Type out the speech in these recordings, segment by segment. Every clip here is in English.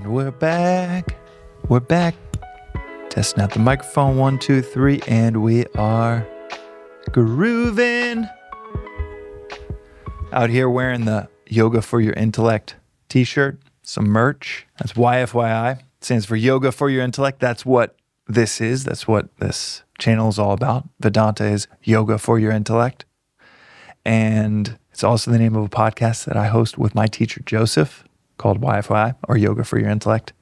And we're back. We're back. Testing out the microphone. 1, 2, 3. And we are grooving. Out here wearing the Yoga for Your Intellect t-shirt. Some merch. That's YFYI. It stands for Yoga for Your Intellect. That's what this is. That's what this channel is all about. Vedanta is Yoga for Your Intellect. And it's also the name of a podcast that I host with my teacher, Joseph, called YFYI, or Yoga for Your Intellect.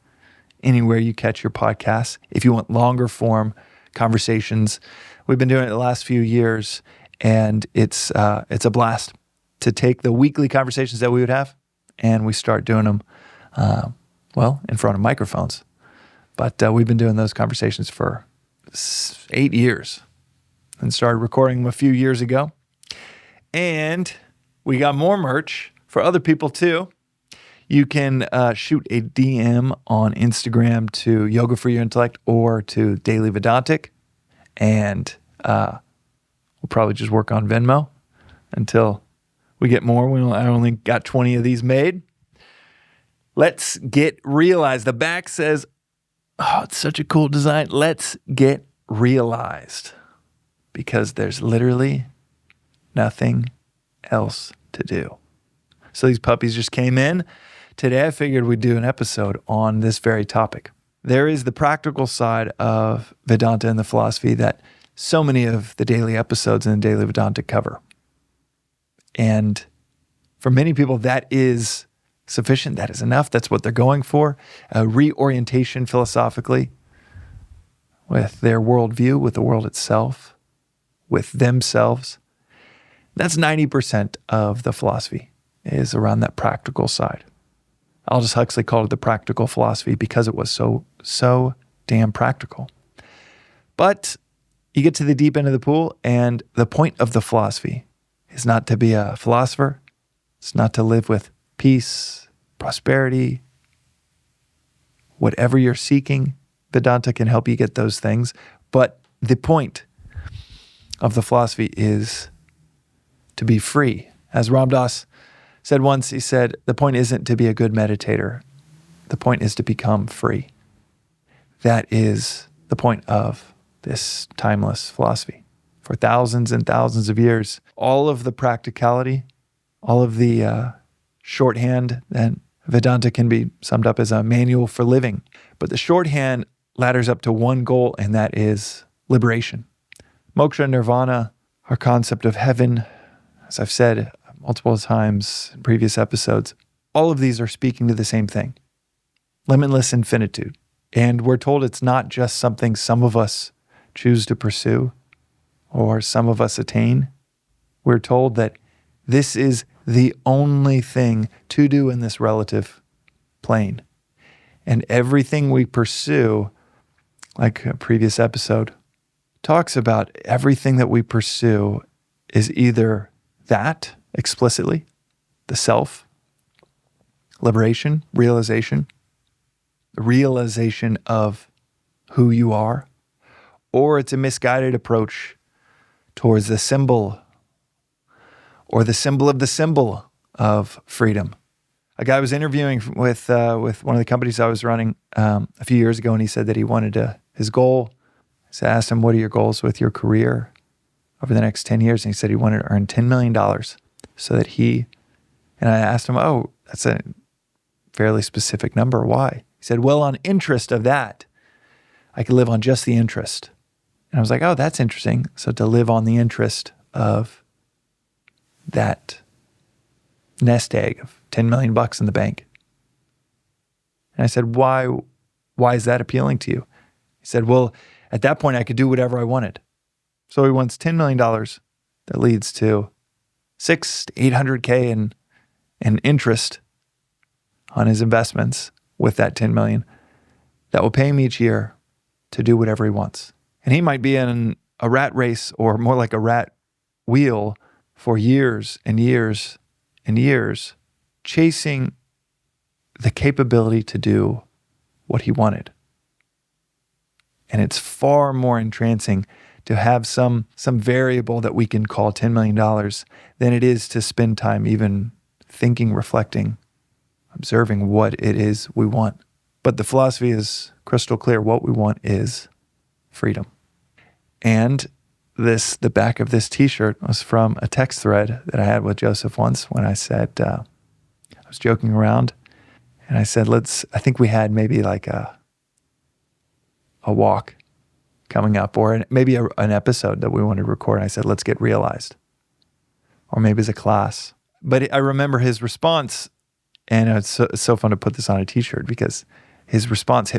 Anywhere you catch your podcasts. If you want longer form conversations, we've been doing it the last few years, and it's a blast to take the weekly conversations that we would have, and we start doing them, in front of microphones. But we've been doing those conversations for 8 years and started recording them a few years ago. And we got more merch for other people too. You can shoot a DM on Instagram to Yoga for Your Intellect or to Daily Vedantic. And we'll probably just work on Venmo until we get more. I only got 20 of these made. Let's get realized. The back says, oh, it's such a cool design. Let's get realized. Because there's literally nothing else to do. So these puppies just came in. Today I figured we'd do an episode on this very topic. There is the practical side of Vedanta and the philosophy that so many of the daily episodes in the Daily Vedantic cover. And for many people, that is sufficient. That is enough. That's what they're going for. A reorientation philosophically with their worldview, with the world itself, with themselves. That's 90% of the philosophy is around that practical side. Aldous Huxley called it the practical philosophy because it was so damn practical. But you get to the deep end of the pool, and the point of the philosophy is not to be a philosopher. It's not to live with peace, prosperity, whatever you're seeking. Vedanta can help you get those things. But the point of the philosophy is to be free. As Ram Dass said once, he said, the point isn't to be a good meditator. The point is to become free. That is the point of this timeless philosophy. For thousands and thousands of years, all of the practicality, all of the shorthand, and Vedanta can be summed up as a manual for living. But the shorthand ladders up to one goal, and that is liberation. Moksha, nirvana, our concept of heaven, as I've said multiple times in previous episodes, all of these are speaking to the same thing. Limitless infinitude. And we're told it's not just something some of us choose to pursue or some of us attain. We're told that this is the only thing to do in this relative plane. And everything we pursue, like a previous episode, talks about everything that we pursue is either that explicitly, the self, liberation, realization of who you are, or it's a misguided approach towards the symbol or the symbol of the symbol of freedom. A guy was interviewing with one of the companies I was running a few years ago, and he said that he wanted his goal. I asked him, what are your goals with your career over the next 10 years? And he said he wanted to earn $10 million so that and I asked him, oh, that's a fairly specific number. Why? He said, well, on interest of that, I could live on just the interest. And I was like, oh, that's interesting. So to live on the interest of that nest egg of $10 million in the bank. And I said, why is that appealing to you? He said, well, at that point, I could do whatever I wanted. So he wants $10 million that leads to $600,000 to $800,000 in interest on his investments with that $10 million that will pay him each year to do whatever he wants. And he might be in a rat race, or more like a rat wheel, for years and years and years, chasing the capability to do what he wanted. And it's far more entrancing to have some variable that we can call $10 million than it is to spend time even thinking, reflecting, observing what it is we want. But the philosophy is crystal clear. What we want is freedom. And the back of this t-shirt was from a text thread that I had with Joseph once when I said, I was joking around and I said, I think we had maybe like a walk coming up or maybe an episode that we wanted to record. And I said, let's get realized. Or maybe it's a class. But I remember his response, and it's so fun to put this on a t-shirt because his response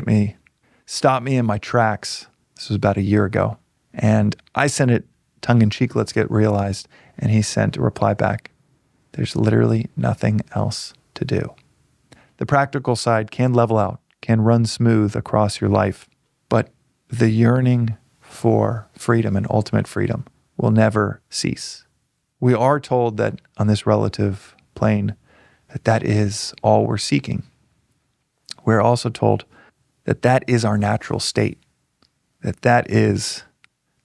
stopped me in my tracks. This was about a year ago. And I sent it tongue-in-cheek, let's get realized. And he sent a reply back, there's literally nothing else to do. The practical side can level out, can run smooth across your life, but the yearning for freedom and ultimate freedom will never cease. We are told that on this relative plane, that is all we're seeking. We're also told that is our natural state, that is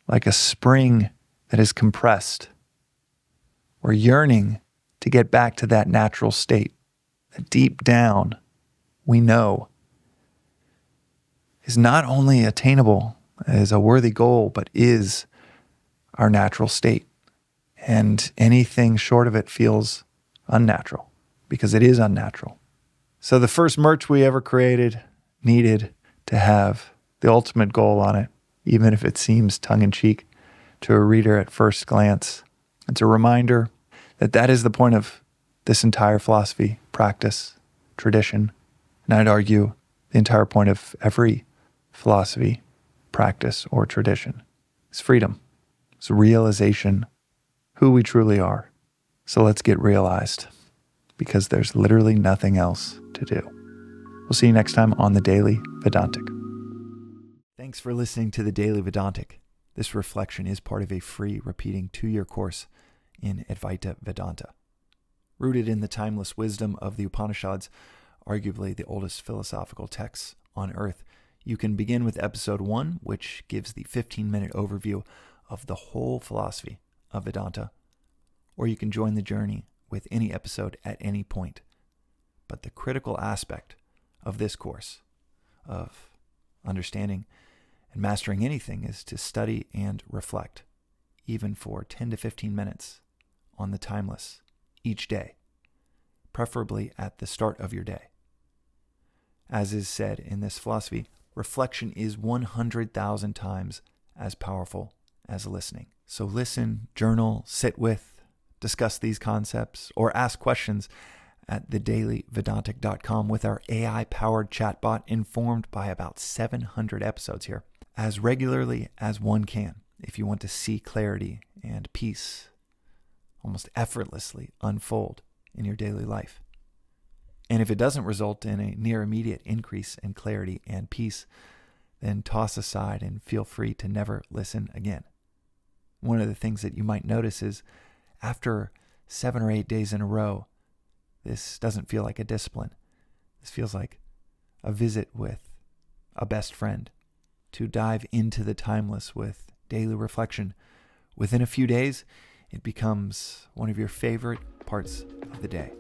like a spring that is compressed. We're yearning to get back to that natural state that deep down we know is not only attainable as a worthy goal, but is our natural state. And anything short of it feels unnatural because it is unnatural. So the first merch we ever created needed to have the ultimate goal on it, even if it seems tongue-in-cheek to a reader at first glance. It's a reminder that is the point of this entire philosophy, practice, tradition, and I'd argue the entire point of every philosophy, practice, or tradition is freedom. It's realization who we truly are. So let's get realized because there's literally nothing else to do. We'll see you next time on the Daily Vedantic. Thanks for listening to the Daily Vedantic. This reflection is part of a free repeating 2-year course in Advaita Vedanta. Rooted in the timeless wisdom of the Upanishads, arguably the oldest philosophical texts on earth, you can begin with episode 1, which gives the 15-minute overview of the whole philosophy of Vedanta, or you can join the journey with any episode at any point. But the critical aspect of this course, of understanding and mastering anything, is to study and reflect, even for 10 to 15 minutes on the timeless each day, preferably at the start of your day. As is said in this philosophy, reflection is 100,000 times as powerful as listening. So listen, journal, sit with, discuss these concepts, or ask questions at thedailyvedantic.com with our AI-powered chatbot informed by about 700 episodes here, as regularly as one can if you want to see clarity and peace almost effortlessly unfold in your daily life. And if it doesn't result in a near immediate increase in clarity and peace, then toss aside and feel free to never listen again. One of the things that you might notice is after 7 or 8 days in a row, this doesn't feel like a discipline. This feels like a visit with a best friend to dive into the timeless with daily reflection. Within a few days, it becomes one of your favorite parts of the day.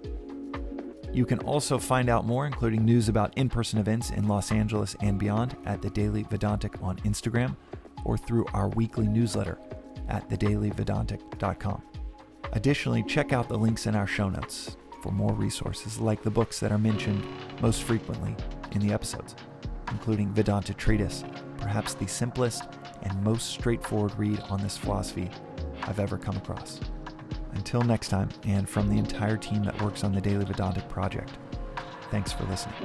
You can also find out more, including news about in-person events in Los Angeles and beyond, at the Daily Vedantic on Instagram or through our weekly newsletter at thedailyvedantic.com. Additionally, check out the links in our show notes for more resources like the books that are mentioned most frequently in the episodes, including Vedanta Treatise, perhaps the simplest and most straightforward read on this philosophy I've ever come across. Until next time, and from the entire team that works on the Daily Vedantic project, thanks for listening.